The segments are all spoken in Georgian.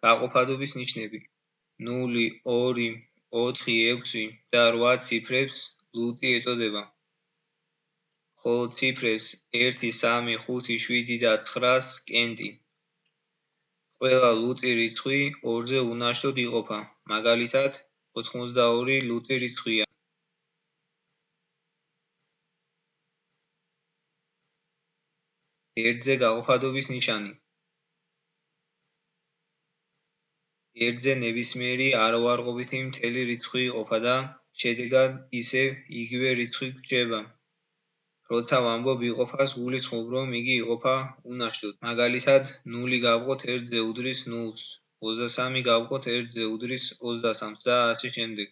გაყოფადობის ნიშნები 0, 2, 4, 6 და 8 ციფრებს ლუტი ეწოდება. ხოლო ციფრებს 1, 3, 5, 7 და 9-ს კენტი. ყველა ლუტი რიცხვი 2-ზე უნარჩოდ იყოფა, მაგალითად 82 ლუტი რიცხვია. 1-ზე გაყოფადობის ნიშანი 1-ზე ნებისმიერი არაუარყოფითი მთელი რიცხვი იყოფა და შედეგად ისევ იგივე რიცხვი გვჭება. როცა ვამბობ იყოფას, გულისხმობ, რომ იგი იყოფა უნარჩოდ. მაგალითად 0 გავყოთ 1-ზე უდრის 0-ს, 23 გავყოთ 1-ზე უდრის 23-ს და ასე შემდეგ.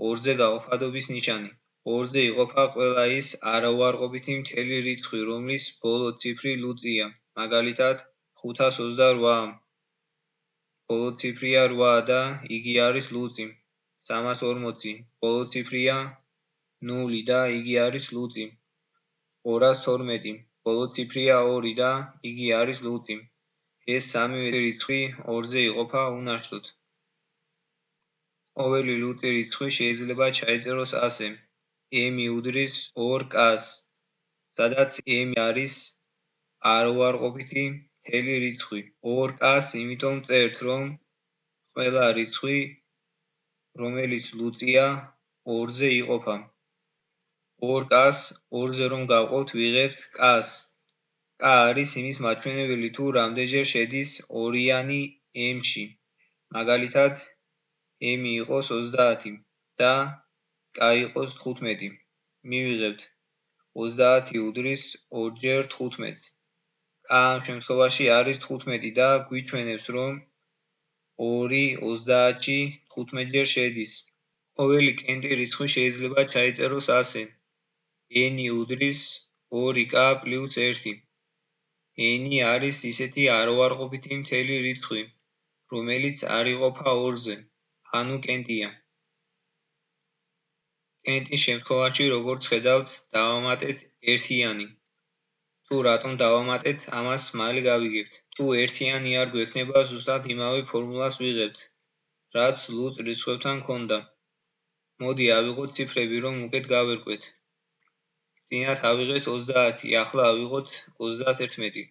2-ზე გაყოფადობის ნიშანი 2-ზე იყოფა ყველა ის არაუარყოფითი მთელი რიცხვი, რომლის ბოლო ციფრი ლუტია, მაგალითად 528. ბოლო ციფრია 8 და იგი არის ლუტი. 340. ბოლო ციფრია 0 და იგი არის ლუტი. 212. ბოლო ციფრია 2 და იგი არის ლუტი. ეს სამივე რიცხვი 2-ზე იყოფა უნარჩოდ. ყოველი ლუტი რიცხვი შეიძლება ჩაიწეროს ასე: m უდრის 2k-ს, სადაც m არის არაუარყოფითი მთელი რიცხვი. 2k-ს იმიტომ წერთ, რომ ყველა რიცხვი, რომელიც ლუტია, 2-ზე იყოფა. 2k-ს 2-ზე რომ გავყოთ, ვიღებთ k-ს. k არის იმის მაჩვენებელი, თუ რამდენჯერ შედის ორიანი m-ში. მაგალითად, m იყოს 30 და k იყოს 15. მივიღებთ 30 უდრის 2-ჯერ 15-ს. k ამ შემთხვევაში არის 15 და გვიჩვენებს, რომ 2 30-ში 15-ჯერ შედის. ყოველი კენტი რიცხვი შეიძლება ჩაიწეროს ასე: n უდრის 2k პლუს 1. n არის ისეთი არაუარყოფითი მთელი რიცხვი, რომელიც არ იყოფა 2-ზე, ანუ კენტია. კენტის შემთხვევაში, როგორც ხედავთ, დავამატეთ ერთიანი. თუ რატომ დავამატეთ, ამას მალე გავიგებთ. თუ ერთიანი არ გვექნება, ზუსტად იმავე ფორმულას ვიღებთ, რაც ლუწ რიცხვებთან ჰქონდა. მოდი ავიღოთ ციფრები, რომ უკეთ გავერკვეთ. წინათ ავიღეთ 30, ახლა ავიღოთ 31.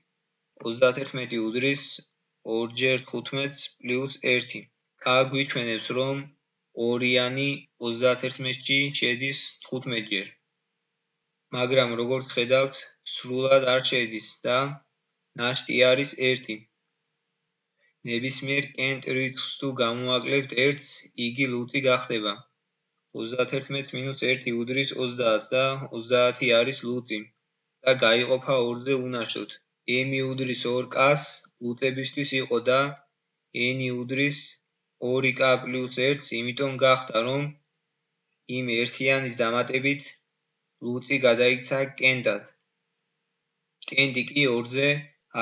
31 უდრის 2-ჯერ 15-ს პლუს 1. k გვიჩვენებს, რომ ორიანი 31-ში შედის 15-ჯერ. მაგრამ როგორც ხედავთ, სრულად არ შედის და ნაშტი არის 1. ნებისმიერ კენტ რიცხვს თუ გამოვაკლებთ 1-ს, იგი ლუტი გახდება. 31-1 უდრის 30 და 30 არის ლუტი და გაიყოფა 2-ზე უნარჩოდ. m უდრის 2k-ს ლუტებისთვის იყო და n უდრის 2k პლუს 1-ს იმიტომ გახდა, რომ იმ ერთიანის დამატებით ლუტი გადაიქცა კენტად. კენტი კი 2-ზე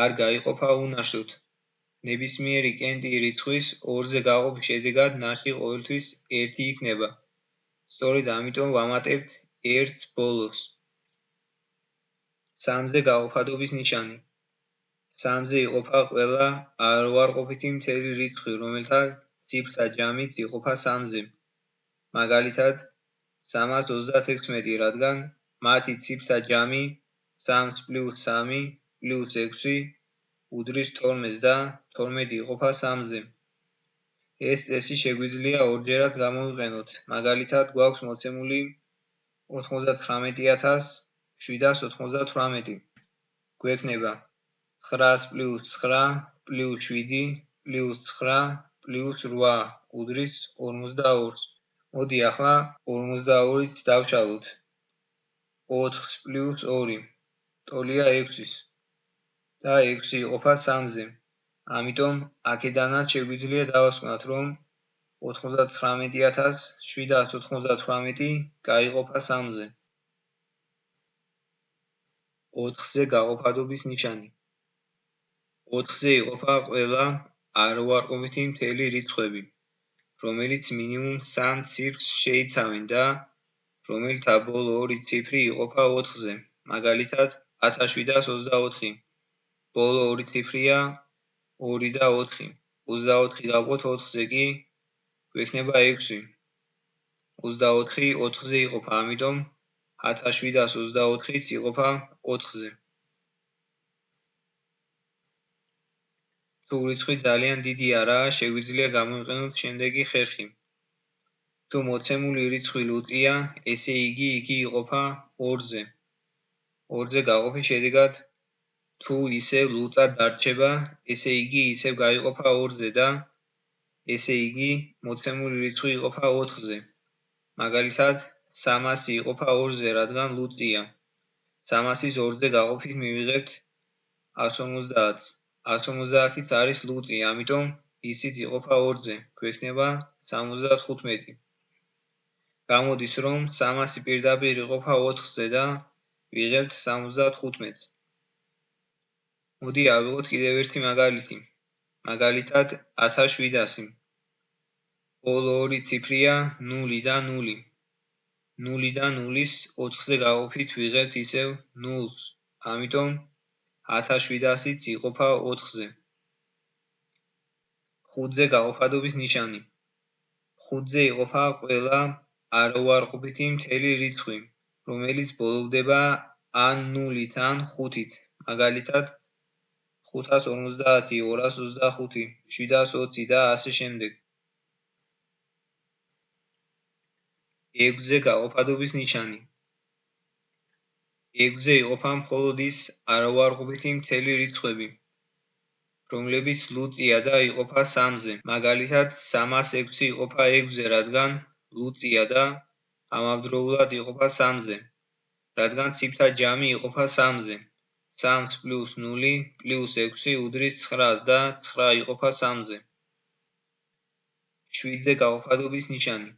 არ გაიყოფა უნარჩოდ. ნებისმიერი კენტი რიცხვის 2-ზე გაყოფის შედეგად ნაშტი ყოველთვის 1 იქნება. სწორედ ამიტომ ვამატებთ 1-ს ბოლოს. 3-ზე გაყოფადობის ნიშანი 3-ზე იყოფა ყველა არაუარყოფითი მთელი რიცხვი, რომელთა ციფრთა ჯამიც იყოფა 3-ზე. მაგალითად 336, რადგან მათი ციფრთა ჯამი 3 პლუს 3 პლუს 6 უდრის 12 და 12 იყოფა 3-ზე. ეს წესი შეგვიძლია ორჯერად გამოვიყენოთ. მაგალითად, გვაქვს მოცემული 99798. გვექნება 9 პლუს 9 პლუს 7 პლუს 9 პლუს 8 უდრის 42-ს. მოდი ახლა 42-იც დავშალოთ. 4 პლუს 2 ტოლია 6-ის და 6 იყოფა 3-ზე. ამიტომ აქედანაც შეგვიძლია დავასკვნათ, რომ 99798 გაიყოფა 3-ზე. 4-ზე გაყოფადობის ნიშანი 4-ზე იყოფა ყველა არაუარყოფითი მთელი რიცხვები, რომელიც მინიმუმ 3 ციფრს შეიცავენ და რომელთა ბოლო 2 ციფრი იყოფა 4-ზე. მაგალითად 1724. ბოლო 2 ციფრია 2 და 4. 24 გავყოთ 4-ზე კი გვექნება 6. 24 4-ზე იყოფა, ამიტომ 1724-ით იყოფა 4-ზე. თუ რიცხვი ძალიან დიდი არაა, შეგვიძლია გამოვიყენოთ შემდეგი ხერხი. თუ მოცემული რიცხვი ლუწია, ესე იგი იყოფა 2-ზე. 2-ზე გაყოფის შედეგად თუ ისევ ლუწად დარჩება, ესე იგი ისევ გაიყოფა 2-ზე და ესე იგი მოცემული რიცხვი იყოფა 4-ზე. მაგალითად, 300 იყოფა 2-ზე, რადგან ლუწია. 300-ს 2-ზე გაყოფით მივიღებთ 150. 150-იც არის ლუწი, ამიტომ ისიც იყოფა 2-ზე, გვექნება 75. გამოდის, რომ 300 პირდაპირ იყოფა 4-ზე და ვიღებთ 75-ს. მოდი ავიღოთ კიდევ ერთი მაგალითი. მაგალითად 1700. ბოლო ორი ციფრია 0 და 0. 0 და 0-ის 4-ზე გაყოფით ვიღებთ ისევ 0-ს, ამიტომ 1700-იც იყოფა 4-ზე. 5-ზე გაყოფადობის ნიშანი. 5-ზე იყოფა ყველა არაუარყოფითი მთელი რიცხვი, რომელიც ბოლოვდება ან 0-ით ან 5-ით. მაგალითად, 550, 225, 720 და ასე შემდეგ. 6-ზე გაყოფადობის ნიშანი. 6-ზე იყოფა მხოლოდ ის არაუარყოფითი მთელი რიცხვები, რომლებიც ლუწია და იყოფა 3-ზე. მაგალითად, 306 იყოფა 6-ზე, რადგან ლუწია და ამავდროულად იყოფა 3-ზე. რადგან ციფრთა ჯამი იყოფა 3-ზე. 3 + 0 + 6 უდრის 9-ს და 9 იყოფა 3-ზე. 7-ზე გაყოფადობის ნიშანი.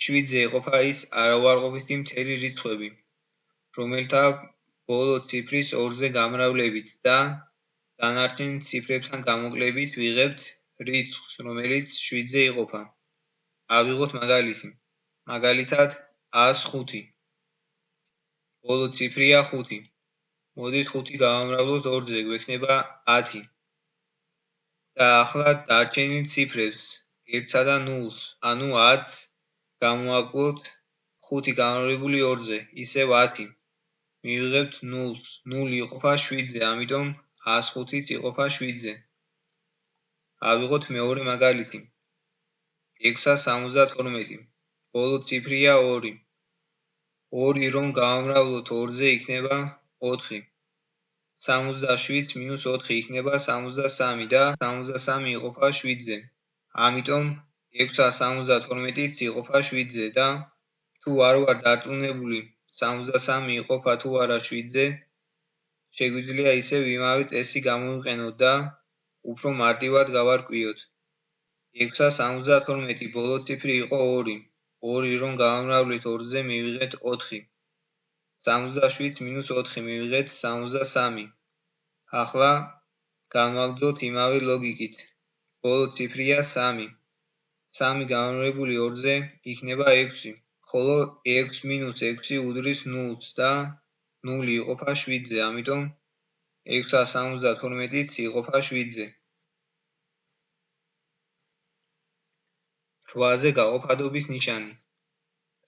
7-ზე იყოფა ის არაუარყოფითი მთელი რიცხვები, რომელთა ბოლო ციფრის 2-ზე გამრავლებით და დანარჩენ ციფრებთან გამოკლებით ვიღებთ რიცხვს, რომელიც 7-ზე იყოფა. ავიღოთ მაგალითი. მაგალითად 105. ბოლო ციფრია 5. მოდით 5 გავამრავლოთ 2-ზე, გვექნება 10. და ახლა დარჩენილ ციფრებს 1-სა და 0-ს, ანუ 10-ს გამოვაკლოთ 5 გამრავლებული 2-ზე, ისევ 10. მივიღებთ 0-ს. 0 იყოფა 7-ზე, ამიტომ 105-იც იყოფა 7-ზე. ავიღოთ მეორე მაგალითი. 672. ბოლო ციფრია 2. 2 რომ გავამრავლოთ 2-ზე იქნება 4. 77 - 4 იქნება 73 და 73 იყოფა 7-ზე. ამიტომ 672-იც იყოფა 7-ზე და თუ არ ვარ დარწმუნებული 73 იყოფა თუ არა 7-ზე, შეგვიძლია ისევ იმავე წესი გამოვიყენოთ და უფრო მარტივად გავარკვიოთ. 672 ბოლო ციფრი იყო 2. 2 რომ გავამრავლეთ 2-ზე მივიღეთ 4. 77 - 4 მივიღეთ 73. ახლა განვაგრძოთ იმავე ლოგიკით. ბოლო ციფრია 3. 3 გამრავლებული 2-ზე იქნება 6. ხოლო 6 - 6 უდრის 0-ს და 0 იყოფა 7-ზე, ამიტომ 672-იც იყოფა 7-ზე. 8-ზე გაყოფადობის ნიშანი.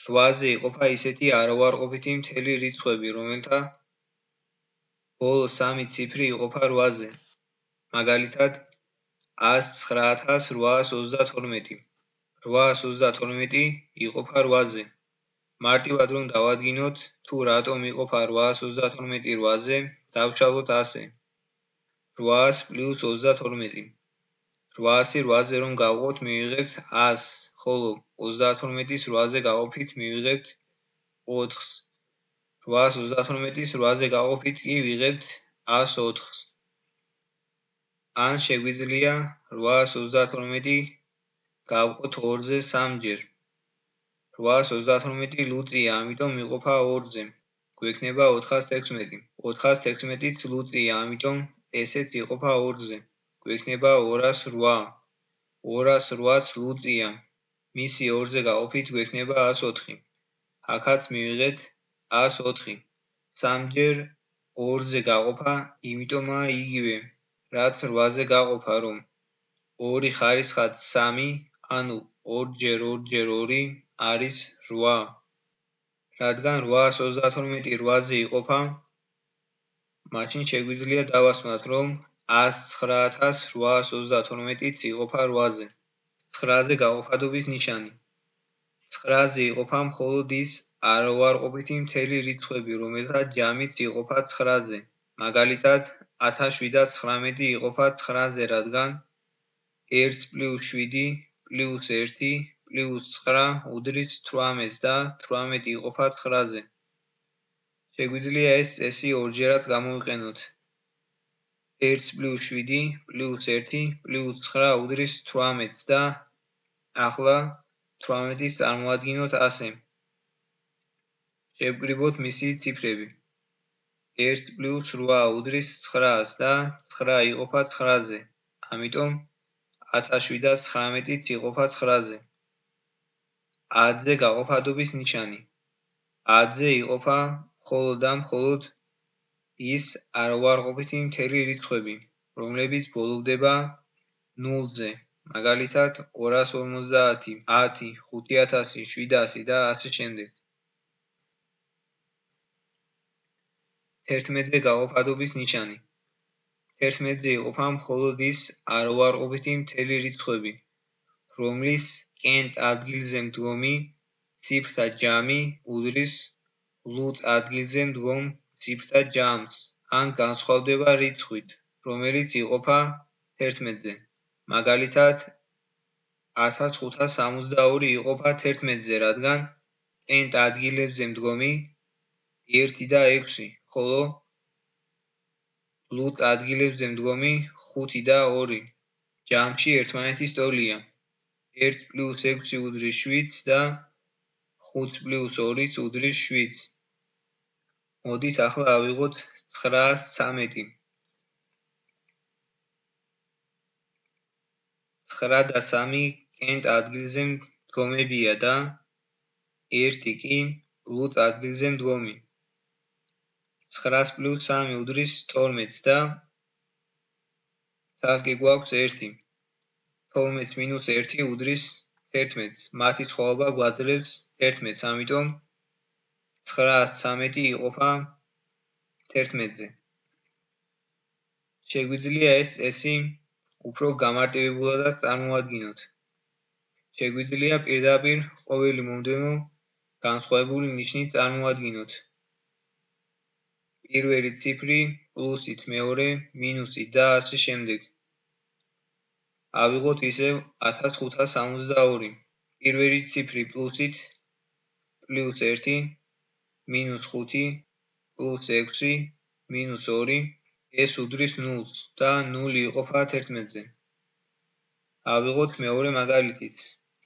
8-ზე იყოფა ისეთი არაუარყოფითი მთელი რიცხვები, რომელთა ბოლო 3 ციფრი იყოფა 8-ზე. მაგალითად, 109,832. 832 იყოფა 8-ზე. მარტივად რომ დავადგინოთ, თუ რატომ იყოფა 832 8-ზე, დავშალოთ ასე. 800 + 32. 800-ი 8-ზე რომ გავყოთ, მივიღებთ 100-ს, ხოლო 32-ის 8-ზე გაყოფით მივიღებთ 4-ს. 832-ის 8-ზე გაყოფით კი ვიღებთ 104-ს. ან შეგვიძლია 832 გავყოთ 2-ზე 3-ჯერ. 832 ლუწია, ამიტომ იყოფა 2-ზე. გვექნება 416. 416-იც ლუწია, ამიტომ ესეც იყოფა 2-ზე. გვექნება 208. 208-ც ლუწია. მისი 2-ზე გაყოფით გვექნება 104. აქაც მივიღეთ 104. 3-ჯერ 2-ზე გაყოფა, იმიტომაა იგივე. რაც 8-ზე გაყოფა, რომ 2 ხარისხად 3, ანუ 2x2x2 არის 8. რადგან 832 8-ზე იყოფა, მაშინ შეგვიძლია დავასვანოთ, რომ 109832-იც იყოფა 8-ზე. 9-ზე გაყოფადობის ნიშანი. 9-ზე იყოფა მხოლოდ ის არაუარყოფითი მთელი რიცხვები, რომელთა ჯამიც იყოფა 9-ზე. მაგალითად, 1019 იყოფა 9-ზე, რადგან 1 + 7 + 1 + 9 უდრის 18-ს და 18 იყოფა 9-ზე. შეგვიძლია ეს წესი ორჯერად გამოვიყენოთ. 1 + 7 + 1 + 9 უდრის 18-ს და ახლა 18-ს წარმოადგინოთ ასე. შევკრიბოთ მისი ციფრები. 1 + 8 უდრის 9-ს და 9 იყოფა 9-ზე. ამიტომ 1019-იც იყოფა 9-ზე. 10-ზე გაყოფადობის ნიშანი. 10-ზე იყოფა მხოლოდ და მხოლოდ ის არაუარყოფითი მთელი რიცხვები, რომლებიც ბოლოვდება 0-ზე. მაგალითად, 250, 10, 5000, 700 და ასე შემდეგ. 11-ზე გაყოფადობის ნიშანი. 11-ზე იყოფა მხოლოდ ის არაუარყოფითი მთელი რიცხვები, რომლის კენთ ადგილზე მდგომი ციფრთა ჯამი უდრის ლუწ ადგილზე მდგომ ციფრთა ჯამს, ან განსხვავდება რიცხვით, რომელიც იყოფა 11-ზე. მაგალითად, 1562 იყოფა 11-ზე, რადგან კენთ ადგილებზე მდგომი 1 და 6, ხოლო ლუწ ადგილებზე მდგომი 5 და 2 ჯამში ერთმანეთის ტოლია. 1 + 6 უდრის 7 და 5 + 2 უდრის 7. მოდით ახლა ავიღოთ 913. 9 და 3 კენთ ადგილზე მდგომებია და 1 კი ლუწ ადგილზე მდგომი. 9 + 3 უდრის 12 და ცალკე გვაქვს 1. 12 - 1 უდრის 11. მათი სხვაობა გვაძლევს 11, ამიტომ 913 იყოფა 11-ზე. შეგვიძლია ეს წესი უფრო გამარტივებულადაც წარმოადგინოთ. შეგვიძლია პირდაპირ ყოველი მომდევნო განსხვავებული ნიშნით წარმოადგინოთ. პირველი ციფრი პლუსით, მეორე მინუსით და ასე შემდეგ. ავიღოთ ისევ 1562. პირველი ციფრი პლუსით +1 -5 +6 -2 ეს უდრის 0-ს და 0 იყოფა 11-ზე. ავიღოთ მეორე მაგალითიც,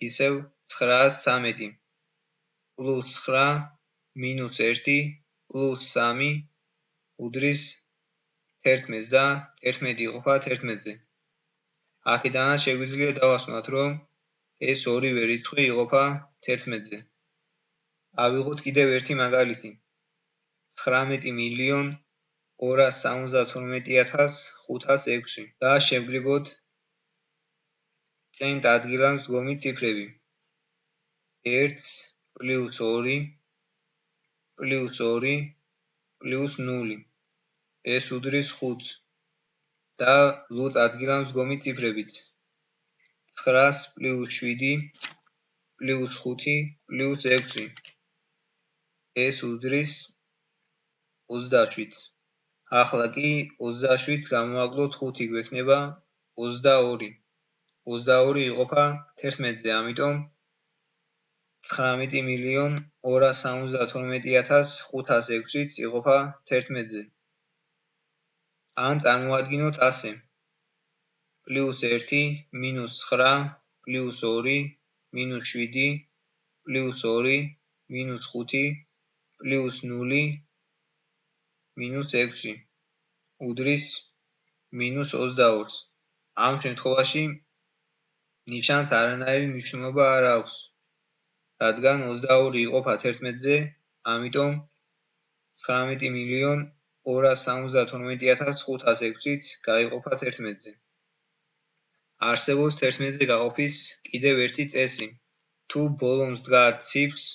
ისევ 913 +9 -1 +3 უდრის 11-ს და 11 იყოფა 11-ზე. აქედანაც შეგვიძლია დავასვანოთ, რომ ეს ორივე რიცხვი იყოფა 11-ზე. ავიღოთ კიდევ ერთი მაგალითი. 19,272,506 და შევკრიბოთ კენთ ადგილას მდგომი ციფრები. 1 + 2 + 2 + 0. ეს უდრის 5-ს და ლუწ ადგილას მდგომი ციფრებიც. 9 + 7 + 5 + 6. ეს უდრის 27. ახლა კი 27 გამოვაკლოთ 5, გვექნება 22. 22 იყოფა 11-ზე, ამიტომ 19,272,506-იც იყოფა 11-ზე. ან წარმოადგინოთ ასე. +1 -9 +2 -7 +2 -5 +0 -6 უდრის -22-ს. ამ შემთხვევაში ნიშანს არანაირი მნიშვნელობა არ აქვს, რადგან 22 იყოფა 11-ზე, ამიტომ 19,272,506 272.506-ით გაიყოფა 11-ზე. არსებობს 11-ზე გაყოფის კიდევ ერთი წესი. თუ ბოლომს დგარ ციფრს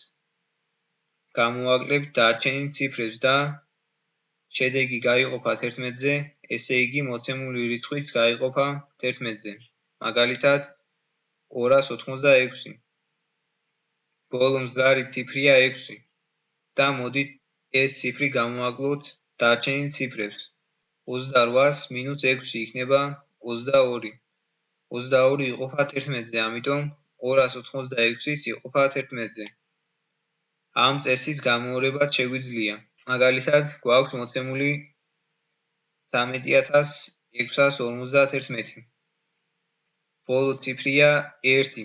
გამოაკლებთ დარჩენილ ციფრებს და შედეგი გაიყოფა 11-ზე, ესე იგი მოცემული რიცხვიც გაიყოფა 11-ზე. მაგალითად, 286. ბოლომს დგარი ციფრია 6 და მოდით ეს ციფრი გამოაკლოთ დარჩენილ ციფრებს. 28-ს მინუს 6 იქნება 22. 22 იყოფა 11-ზე, ამიტომ 286-იც იყოფა 11-ზე. ამ წესის გამეორებაც შეგვიძლია. მაგალითად, გვაქვს მოცემული 13,651. ბოლო ციფრია 1.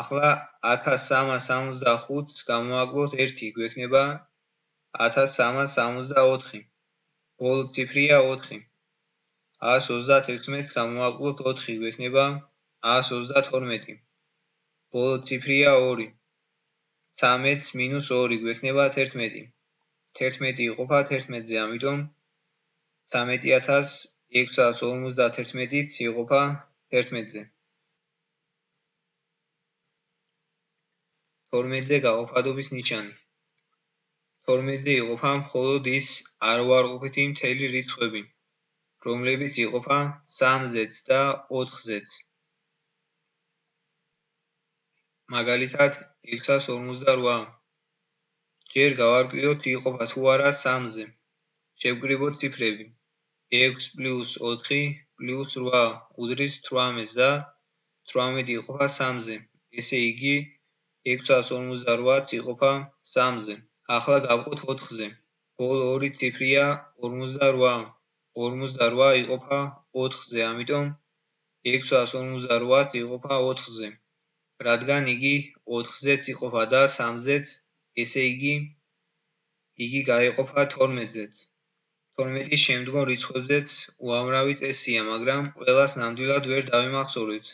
ახლა 1365-ს გამოაკლოთ 1, გვექნება 1364. ბოლო ციფრია 4. 136-ს გამოაკლოთ 4, გვექნება 132. ბოლო ციფრია 2. 13 მინუს 2 გვექნება 11. 11 იყოფა 11-ზე, ამიტომ 13,651-იც იყოფა 11-ზე. 12-ზე გაყოფადობის ნიშანი. 12-ზე იყოფა მხოლოდ ის არუარყოფითი მთელი რიცხვები, რომლებიც იყოფა 3-ზეც და 4-ზეც. მაგალითად, 648. ჯერ გავარკვიოთ იყოფა თუ არა 3-ზე. შევკრიბოთ ციფრები. 6 პლუს 4 პლუს 8 უდრის 18-ს და 18 იყოფა 3-ზე. ესე იგი 648-ც იყოფა 3-ზე. ახლა გავყოთ 4-ზე. ბოლო ორი ციფრია 48. 48 იყოფა 4-ზე, ამიტომ 648-ც იყოფა 4-ზე. რადგან იგი 4-ზეც იყოფა და 3-ზეც, ესე იგი გაიყოფა 12-ზეც. 12-ის შემდგომ რიცხვებზეც უამრავი წესია, მაგრამ ყველას ნამდვილად ვერ დავიმახსოვრეთ.